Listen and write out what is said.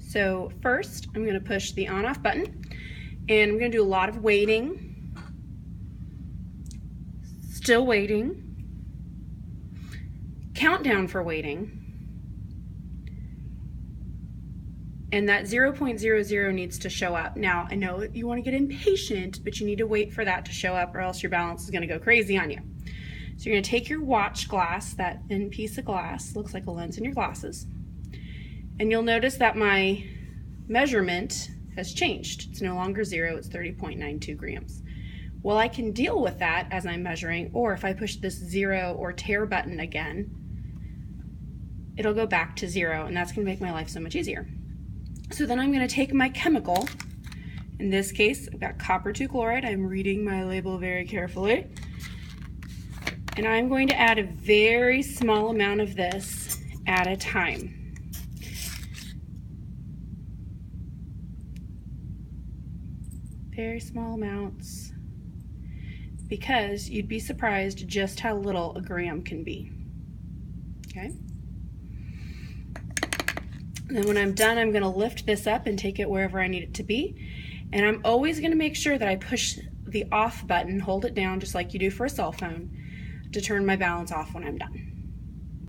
So first, I'm going to push the on-off button, and I'm going to do a lot of waiting. Still waiting. Countdown for waiting. And that 0.00 needs to show up. Now, I know you want to get impatient, but you need to wait for that to show up or else your balance is going to go crazy on you. So you're going to take your watch glass, that thin piece of glass, looks like a lens in your glasses, and you'll notice that my measurement has changed. It's no longer 0, it's 30.92 grams. Well, I can deal with that as I'm measuring, or if I push this 0 or tare button again, it'll go back to 0, and that's going to make my life so much easier. So then I'm going to take my chemical. In this case, I've got copper 2 chloride. I'm reading my label very carefully. And I'm going to add a very small amount of this at a time. Very small amounts, because you'd be surprised just how little a gram can be. Okay? And then when I'm done, I'm going to lift this up and take it wherever I need it to be. And I'm always going to make sure that I push the off button, hold it down just like you do for a cell phone, to turn my balance off when I'm done.